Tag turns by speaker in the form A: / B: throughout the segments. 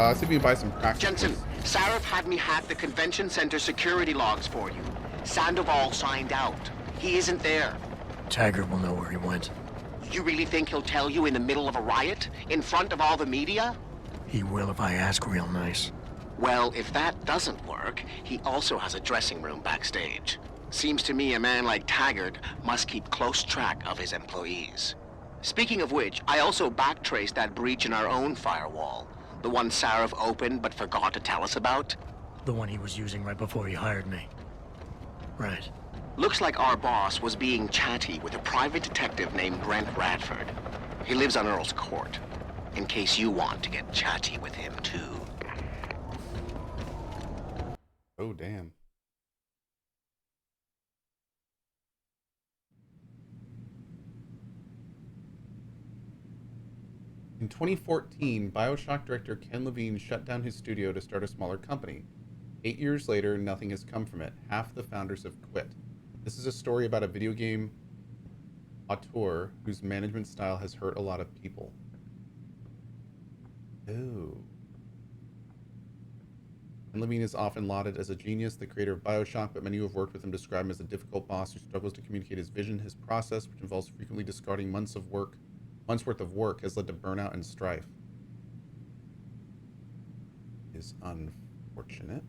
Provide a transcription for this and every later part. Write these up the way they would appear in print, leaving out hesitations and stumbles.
A: See if we can buy some practice.
B: Jensen, Sarif had me hack the convention center security logs for you. Sandoval signed out. He isn't there.
C: Taggart will know where he went.
B: You really think he'll tell you in the middle of a riot? In front of all the media?
C: He will if I ask real nice.
B: Well, if that doesn't work, he also has a dressing room backstage. Seems to me a man like Taggart must keep close track of his employees. Speaking of which, I also backtraced that breach in our own firewall. The one Sarif opened but forgot to tell us about.
C: The one he was using right before he hired me. Right.
B: Looks like our boss was being chatty with a private detective named Brent Radford. He lives on Earl's Court. In case you want to get chatty with him, too.
A: Oh, damn. In 2014, Bioshock director Ken Levine shut down his studio to start a smaller company. 8 years later, nothing has come from it. Half the founders have quit. This is a story about a video game auteur whose management style has hurt a lot of people. Oh. Ken Levine is often lauded as a genius, the creator of Bioshock, but many who have worked with him describe him as a difficult boss who struggles to communicate his vision. His process, which involves frequently discarding months worth of work, has led to burnout and strife. Is unfortunate.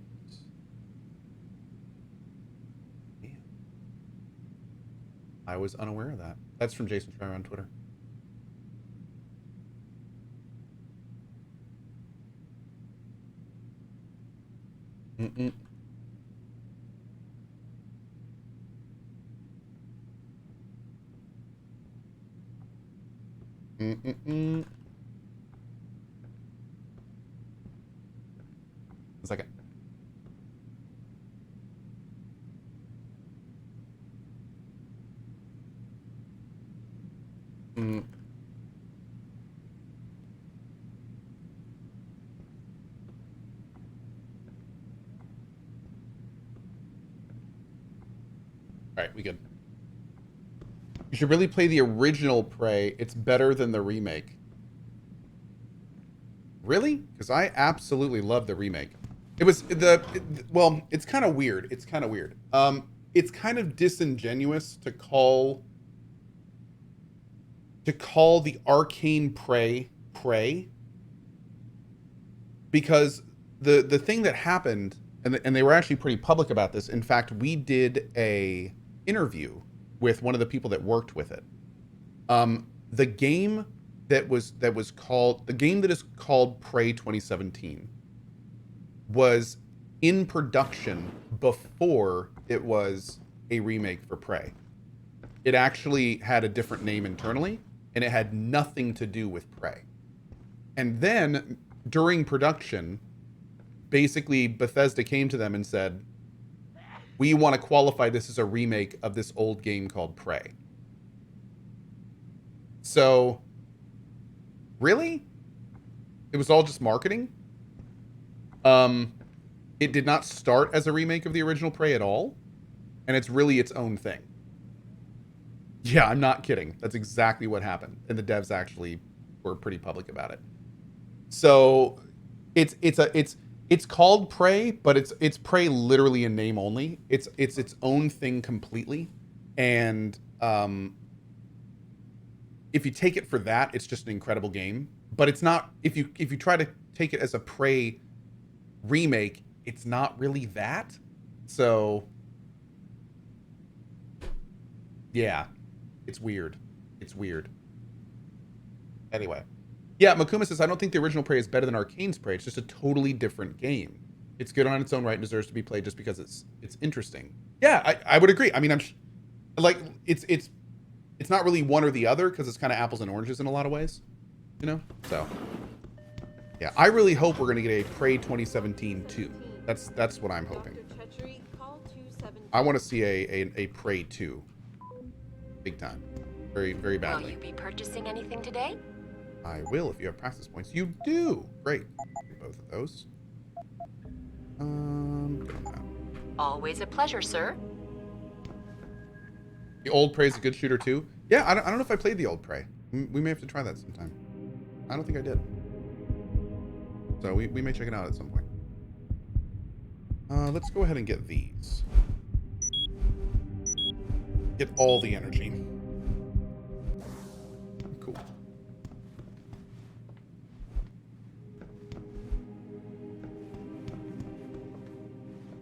A: Damn. I was unaware of that. That's from Jason Schreier on Twitter. Mm-mm. Mm-mm-mm. A second. Mm. All right, we good. You should really play the original Prey. It's better than the remake. Really? Because I absolutely love the remake. It was well, it's kind of weird. It's kind of weird. It's kind of disingenuous to call the Arcane Prey because the thing that happened, and they were actually pretty public about this. In fact, we did a interview with one of the people that worked with it. The game that is called Prey 2017 was in production before it was a remake for Prey. It actually had a different name internally, and it had nothing to do with Prey. And then during production, basically Bethesda came to them and said, we want to qualify this as a remake of this old game called Prey. So, really? It was all just marketing? It did not start as a remake of the original Prey at all, and it's really its own thing. Yeah, I'm not kidding. That's exactly what happened, and the devs actually were pretty public about it. So, it's called Prey, but it's Prey literally in name only. It's its own thing completely, and if you take it for that, it's just an incredible game. But it's not. If you try to take it as a Prey remake, it's not really that. So yeah, it's weird. It's weird. Anyway. Yeah, Makuma says, I don't think the original Prey is better than Arcane's Prey. It's just a totally different game. It's good on its own right and deserves to be played just because it's interesting. Yeah, I would agree. I mean, it's not really one or the other because it's kind of apples and oranges in a lot of ways, you know? So, yeah, I really hope we're going to get a Prey 2017 2. That's what I'm hoping. I want to see a Prey 2. Big time. Very, very badly.
D: Will you be purchasing anything today?
A: I will if you have practice points. You do. Great. Get both of those.
D: Always a pleasure, sir.
A: The old Prey is a good shooter too. Yeah, I don't know if I played the old Prey. We may have to try that sometime. I don't think I did. So we may check it out at some point. Let's go ahead and get these. Get all the energy. Cool.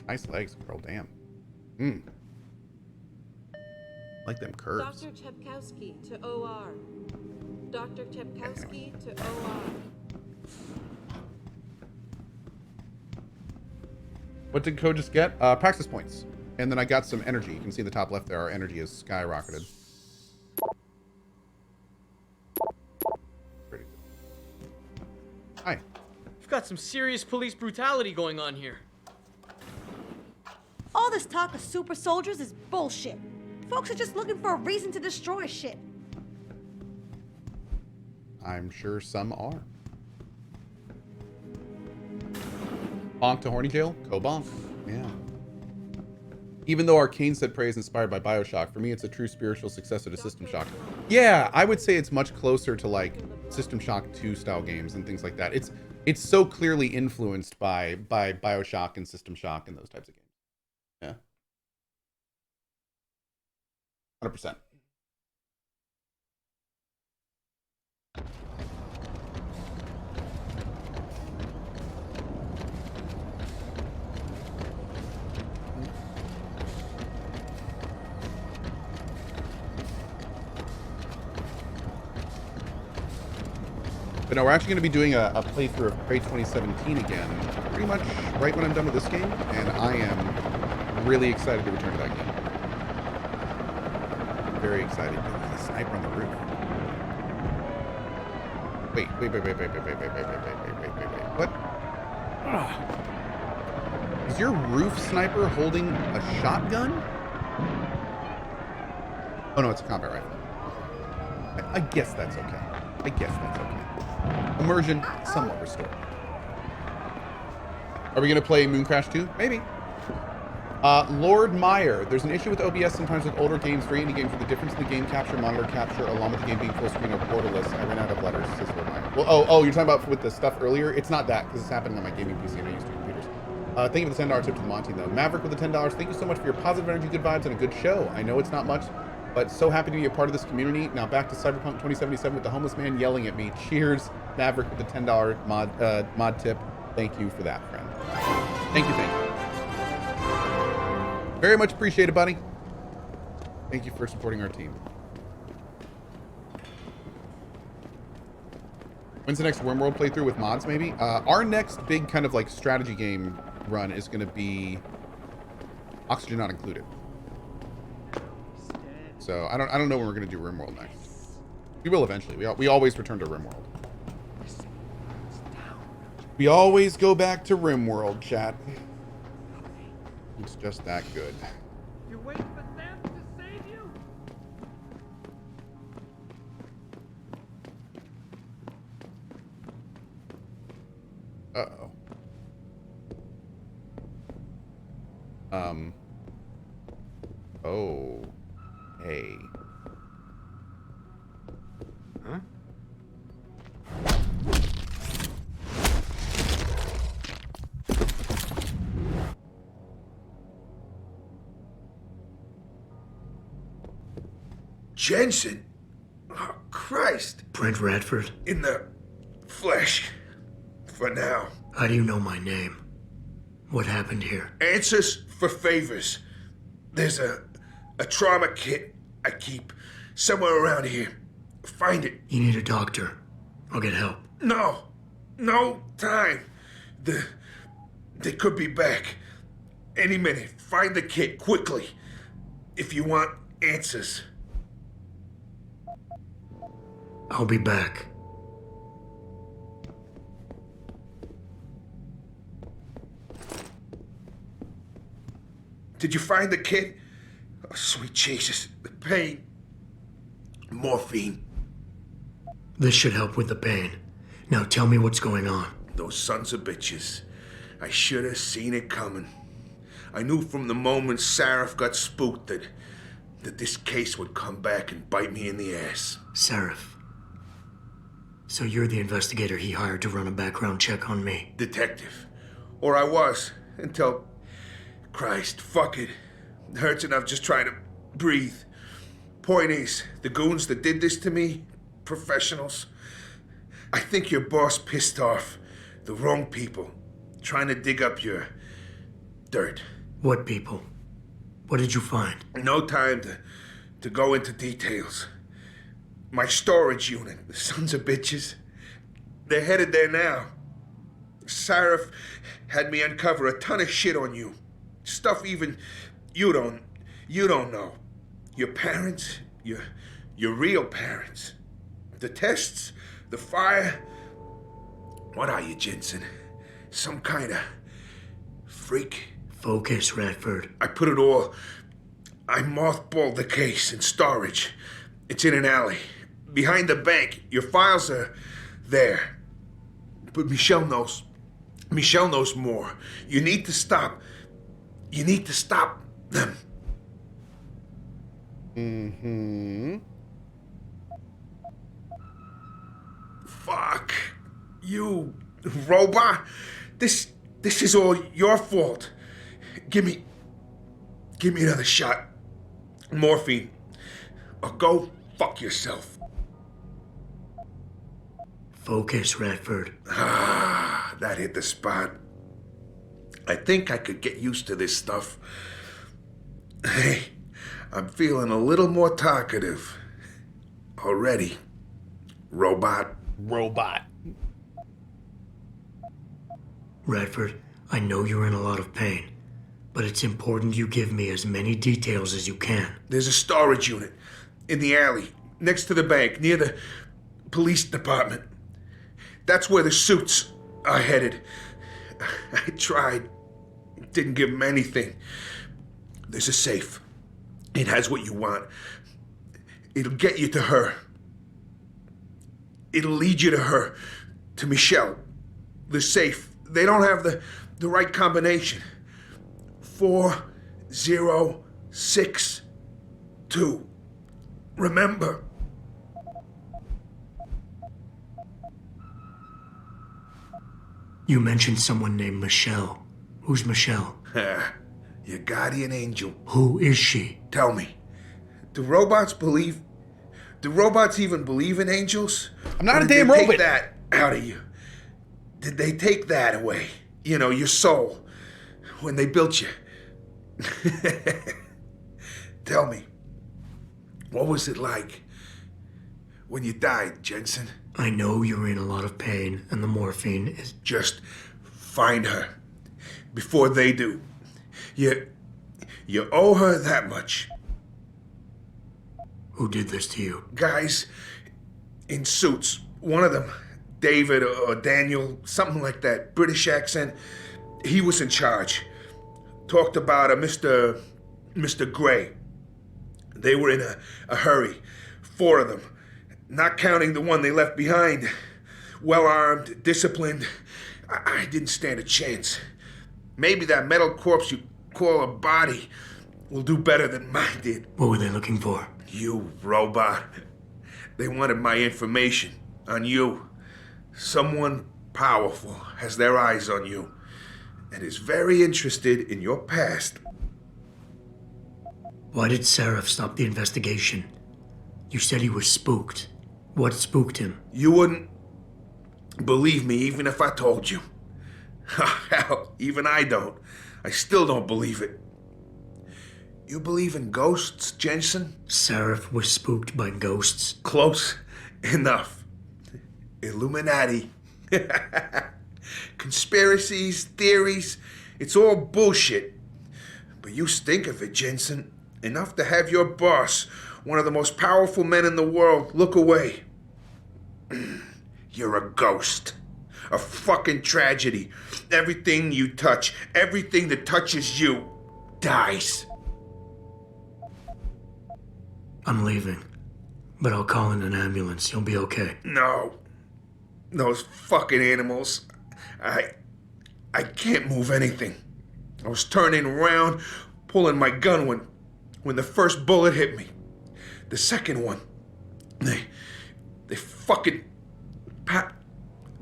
A: Nice legs, girl. Damn. Like them curves.
E: Dr. Chepkowski to OR. Dr. Chepkowski to OR.
A: What did Cohh just get? Praxis points. And then I got some energy. You can see in the top left there, our energy is skyrocketed. Pretty good. Hi.
F: We've got some serious police brutality going on here.
G: All this talk of super soldiers is bullshit. Folks are just looking for a reason to destroy shit.
A: I'm sure some are. Bonk to horny jail? Cohh bonk. Yeah. Even though Arcane said Prey is inspired by Bioshock, for me it's a true spiritual successor to System Shock. Yeah, I would say it's much closer to like System Shock 2 style games and things like that. It's so clearly influenced by Bioshock and System Shock and those types of games. Yeah. 100%. But no, we're actually going to be doing a playthrough of Prey 2017 again, pretty much right when I'm done with this game, and I am really excited to return to that game. Very excited. Oh, there's a sniper on the roof. Wait. What? Is your roof sniper holding a shotgun? Oh no, it's a combat rifle. I guess that's okay. Immersion somewhat restored. Are we going to play Moon Crash 2? Maybe. Lord Meyer, there's an issue with OBS sometimes with older games, very indie games, with the difference in the game capture, monitor capture, along with the game being full screen or borderless. I ran out of letters, says Lord Meyer. Well, oh, you're talking about with the stuff earlier? It's not that, because it's happening on my gaming PC and I use two computers. Thank you for the $10 tip to the Monty, though. Maverick with the $10, thank you so much for your positive energy, good vibes, and a good show. I know it's not much, but so happy to be a part of this community. Now back to Cyberpunk 2077 with the homeless man yelling at me. Cheers, Maverick with the $10 mod tip. Thank you for that, friend. Thank you. Very much appreciated, buddy. Thank you for supporting our team. When's the next Wormworld playthrough with mods, maybe? Our next big kind of like strategy game run is going to be Oxygen Not Included. So I don't know when we're going to do RimWorld next. We will eventually. We always return to RimWorld. We always go back to RimWorld, chat. It's just that good.
H: You wait for them to save you?
A: Uh-oh. Oh. Hey.
H: Huh?
I: Jensen? Oh, Christ.
C: Brent Radford?
I: In the flesh. For now.
C: How do you know my name? What happened here?
I: Answers for favors. There's a trauma kit I keep somewhere around here. Find it.
C: You need a doctor. I'll get help.
I: No time. They could be back any minute. Find the kit quickly if you want answers.
C: I'll be back.
I: Did you find the kit? Oh, sweet Jesus. The pain. Morphine.
C: This should help with the pain. Now tell me what's going on.
I: Those sons of bitches. I should have seen it coming. I knew from the moment Sarif got spooked that this case would come back and bite me in the ass.
C: Sarif. So you're the investigator he hired to run a background check on me?
I: Detective. Or I was, until... Christ, fuck it. It hurts enough just trying to breathe. Point is, the goons that did this to me, professionals. I think your boss pissed off the wrong people, trying to dig up your dirt.
C: What people? What did you find?
I: No time to go into details. My storage unit, the sons of bitches. They're headed there now. Sarif had me uncover a ton of shit on you. Stuff even you don't know. Your parents, your real parents. The tests, the fire. What are you, Jensen? Some kind of freak?
C: Focus, Radford.
I: I mothballed the case in storage. It's in an alley. Behind the bank. Your files are there. But Michelle knows more. You need to stop them.
A: Mm-hmm.
I: Fuck. You robot. This is all your fault. Give me another shot. Morphine. Or go fuck yourself.
C: Focus, Radford.
I: Ah, that hit the spot. I think I could get used to this stuff. Hey, I'm feeling a little more talkative. Already. Robot.
C: Radford, I know you're in a lot of pain, but it's important you give me as many details as you can.
I: There's a storage unit in the alley, next to the bank, near the police department. That's where the suits are headed. I tried. Didn't give them anything. There's a safe. It has what you want. It'll get you to her. It'll lead you to her. To Michelle. The safe. They don't have the right combination. 4062. Remember.
C: You mentioned someone named Michelle. Who's Michelle?
I: Your guardian angel.
C: Who is she?
I: Tell me, do robots even believe in angels?
A: I'm not
I: Or
A: a
I: did
A: damn
I: they
A: robot.
I: Take that out of you? Did they take that away? You know, your soul, when they built you. Tell me, what was it like when you died, Jensen?
C: I know you're in a lot of pain, and the morphine is...
I: Just find her before they do. You owe her that much.
C: Who did this to you?
I: Guys in suits. One of them, David or Daniel, something like that, British accent. He was in charge. Talked about a Mr. Gray. They were in a hurry. 4 of them. Not counting the one they left behind. Well-armed, disciplined. I didn't stand a chance. Maybe that metal corpse you call a body will do better than mine did.
C: What were they looking for?
I: You robot. They wanted my information on you. Someone powerful has their eyes on you and is very interested in your past.
C: Why did Sarif stop the investigation? You said he was spooked. What spooked him?
I: You wouldn't believe me even if I told you. Hell, even I don't. I still don't believe it. You believe in ghosts, Jensen?
C: Sarif was spooked by ghosts?
I: Close enough. Illuminati. Conspiracies, theories, it's all bullshit. But you stink of it, Jensen. Enough to have your boss, one of the most powerful men in the world, look away. You're a ghost. A fucking tragedy. Everything you touch, everything that touches you, dies.
C: I'm leaving, but I'll call in an ambulance. You'll be okay.
I: No. Those fucking animals. I can't move anything. I was turning around, pulling my gun when the first bullet hit me. The second one, they fucking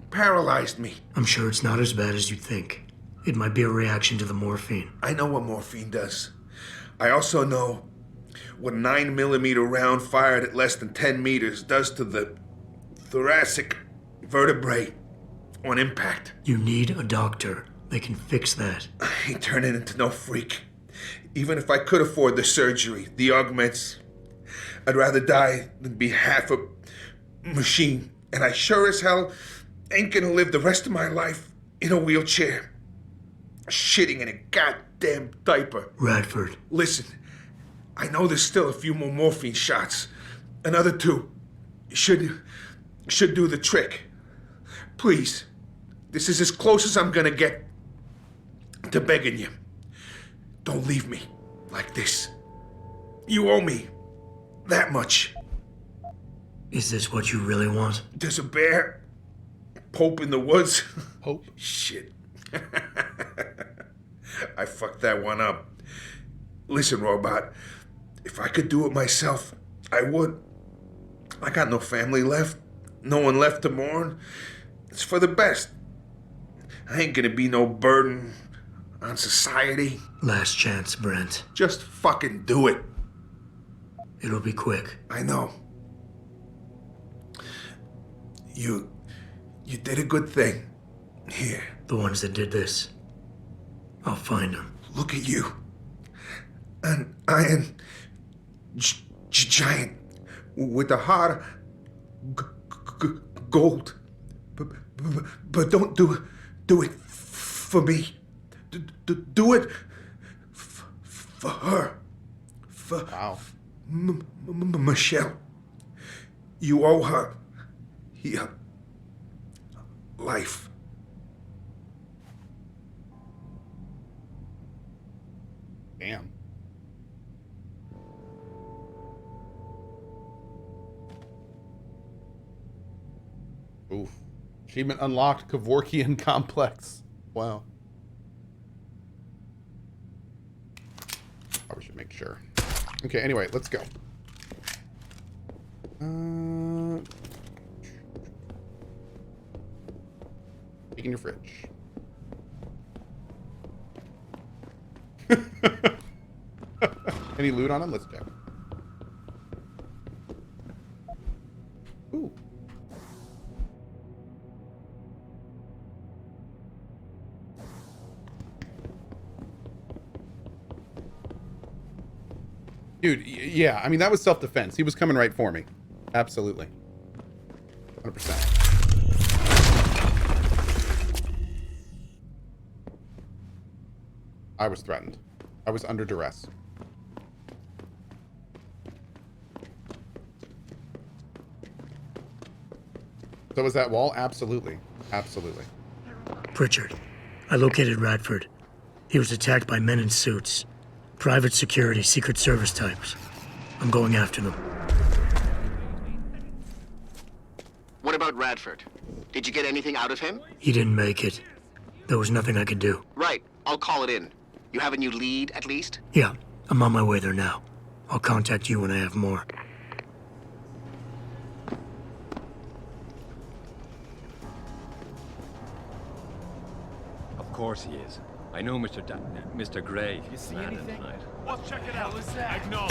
I: paralyzed me.
C: I'm sure it's not as bad as you'd think. It might be a reaction to the morphine.
I: I know what morphine does. I also know what a 9mm round fired at less than 10 meters does to the thoracic vertebrae on impact.
C: You need a doctor. They can fix that.
I: I ain't turning into no freak. Even if I could afford the surgery, the augments, I'd rather die than be half a machine. And I sure as hell ain't gonna live the rest of my life in a wheelchair, shitting in a goddamn diaper.
C: Radford.
I: Listen, I know there's still a few more morphine shots. Another 2 should do the trick. Please, this is as close as I'm gonna get to begging you. Don't leave me like this. You owe me that much.
C: Is this what you really want?
I: There's a bear, Pope in the woods.
A: Pope?
I: Shit. I fucked that one up. Listen, robot, if I could do it myself, I would. I got no family left, no one left to mourn. It's for the best. I ain't gonna be no burden on society.
C: Last chance, Brent.
I: Just fucking do it.
C: It'll be quick.
I: I know. You did a good thing. Here.
C: The ones that did this. I'll find them.
I: Look at you. An iron giant with a heart of gold. But don't do it for me. Do it for her. For
A: Wow.
I: Michelle. You owe her here life.
A: Damn. Oof. Achievement unlocked, Kevorkian complex. Wow. Probably should make sure. Okay, anyway, let's go. Take in your fridge. Any loot on him? Let's check. Ooh. Dude, yeah, I mean, that was self-defense. He was coming right for me. Absolutely. 100%. I was threatened. I was under duress. So was that wall? Absolutely. Absolutely.
C: Pritchard. I located Radford. He was attacked by men in suits. Private security, Secret Service types. I'm going after them.
B: What about Radford? Did you get anything out of him?
C: He didn't make it. There was nothing I could do.
B: Right. I'll call it in. You have a new lead, at least?
C: Yeah, I'm on my way there now. I'll contact you when I have more.
J: Of course he is. I know Mr. Gray.
H: You see
J: landed
H: anything?
J: tonight.
H: Let's check it out. What is that? No.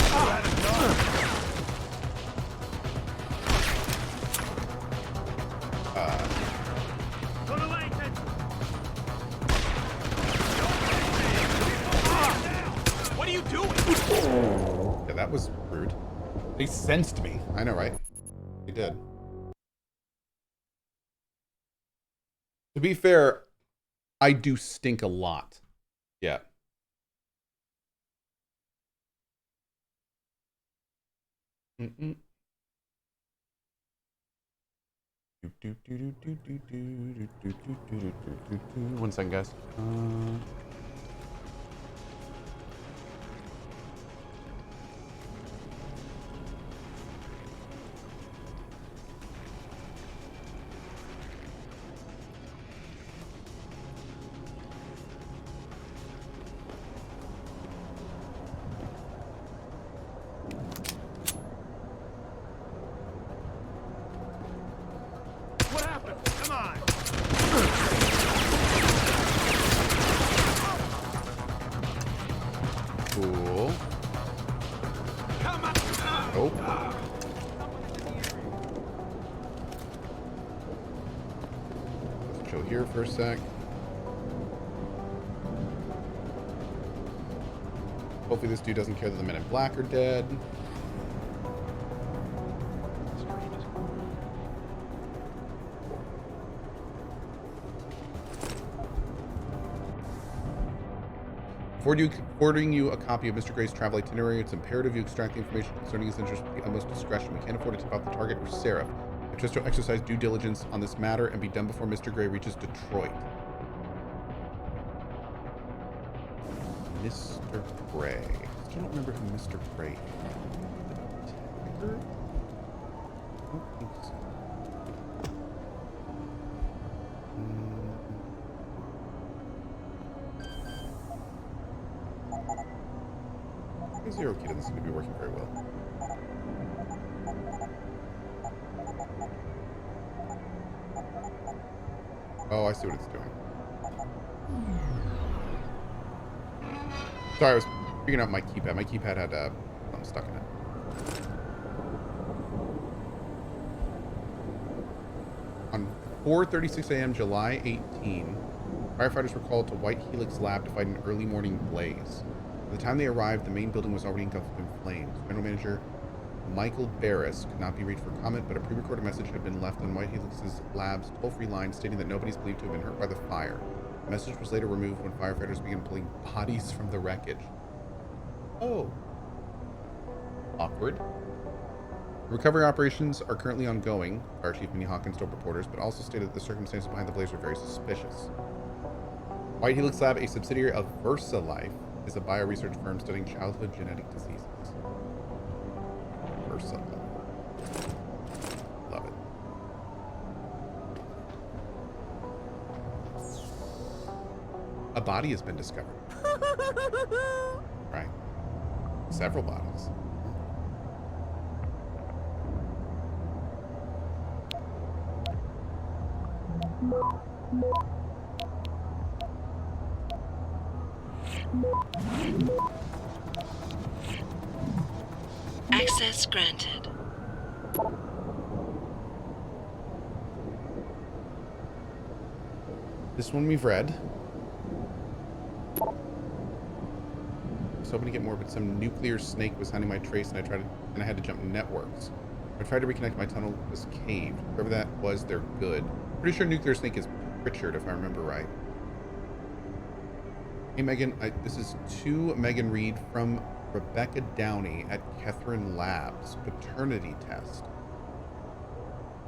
H: What are you doing?
A: Yeah, that was rude. They sensed me. I know, right? They did. To be fair, I do stink a lot. Yeah. One second, guys.
H: What happened?
A: chill here for a sec. Hopefully this dude doesn't care that the men in black are dead. Before forwarding you a copy of Mr. Gray's travel itinerary, it's imperative you extract the information concerning his interests with the utmost discretion. We can't afford to tip off the target or Seraph. I trust you'll exercise due diligence on this matter and be done before Mr. Gray reaches Detroit. Mr. Gray. I still don't remember who Mr. Gray is. Tiger? I don't think so. Zero key doesn't seem to be working very well. Oh, I see what it's doing. Sorry, I was figuring out my keypad. My keypad had something stuck in it. On 4:36 a.m. July 18, firefighters were called to White Helix Lab to fight an early morning blaze. By the time they arrived, the main building was already engulfed in flames. General Manager Michael Barris could not be reached for comment, but a pre-recorded message had been left on White Helix's lab's toll-free line stating that nobody is believed to have been hurt by the fire. The message was later removed when firefighters began pulling bodies from the wreckage. Oh. Awkward. Recovery operations are currently ongoing, Fire Chief Minnie Hawkins told reporters, but also stated that the circumstances behind the blaze were very suspicious. White Helix Lab, a subsidiary of VersaLife, is a bioresearch firm studying childhood genetic diseases. VersaLife. Love it. A body has been discovered. Right. Several bodies.
K: Access granted.
A: This one we've read. I was hoping to get more, but some nuclear snake was hunting my trace, and I had to jump networks. I tried to reconnect, my tunnel was caved. Whoever that was, they're good. Pretty sure nuclear snake is Pritchard, if I remember right. Hey Megan, this is to Megan Reed from Rebecca Downey at Catherine Labs. Paternity test.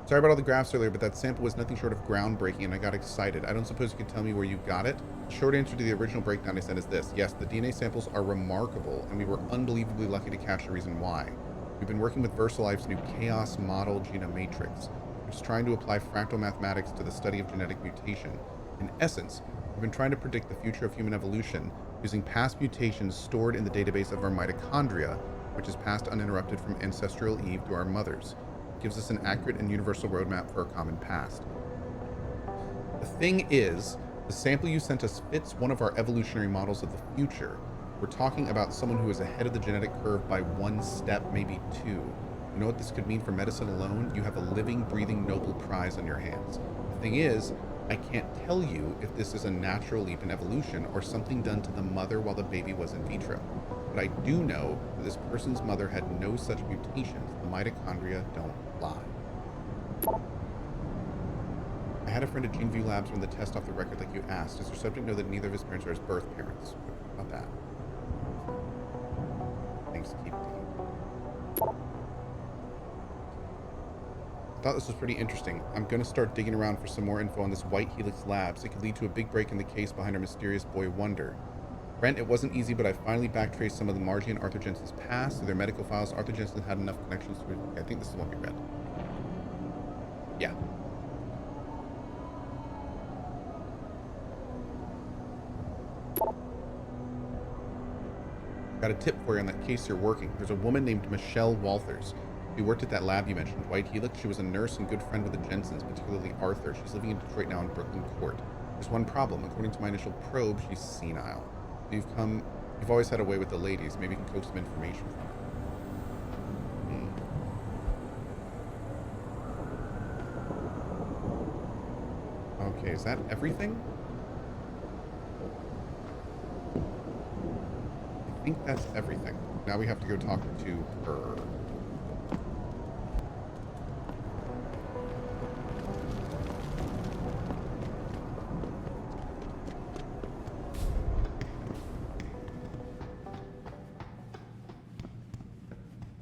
A: Sorry about all the graphs earlier, but that sample was nothing short of groundbreaking and I got excited. I don't suppose you could tell me where you got it? The short answer to the original breakdown I sent is this. Yes, the DNA samples are remarkable and we were unbelievably lucky to catch the reason why. We've been working with VersaLife's new Chaos Model Genomatrix, which is trying to apply fractal mathematics to the study of genetic mutation. In essence, we've been trying to predict the future of human evolution using past mutations stored in the database of our mitochondria, which is passed uninterrupted from ancestral Eve to our mothers. It gives us an accurate and universal roadmap for a common past. The thing is, the sample you sent us fits one of our evolutionary models of the future. We're talking about someone who is ahead of the genetic curve by one step, maybe two. You know what this could mean for medicine alone? You have a living, breathing Nobel Prize on your hands. The thing is, I can't tell you if this is a natural leap in evolution or something done to the mother while the baby was in vitro. But I do know that this person's mother had no such mutations. The mitochondria don't lie. I had a friend at GeneView Labs run the test off the record like you asked. Does your subject know that neither of his parents are his birth parents? What about that? Thanks, keep digging. I thought this was pretty interesting. I'm going to start digging around for some more info on this White Helix Labs. It could lead to a big break in the case behind our mysterious boy wonder. Brent, it wasn't easy, but I finally backtraced some of the Margie and Arthur Jensen's past through their medical files. Arthur Jensen had enough connections to... I think this is the one we read. Yeah. Got a tip for you on that case you're working. There's a woman named Michelle Walthers. She worked at that lab you mentioned, White Helix. She was a nurse and good friend with the Jensens, particularly Arthur. She's living in Detroit now in Brooklyn Court. There's one problem. According to my initial probe, she's senile. You've always had a way with the ladies. Maybe you can coax some information from her. Okay, is that everything? I think that's everything. Now we have to go talk to her.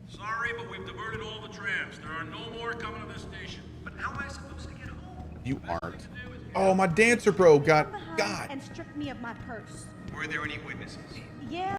K: Sorry, but we've diverted all the trams. There are no more coming to this station. But how am I supposed to get home?
A: You aren't. Oh, my dancer bro got
G: And stripped me of my purse.
K: Were there any witnesses?
G: Yeah.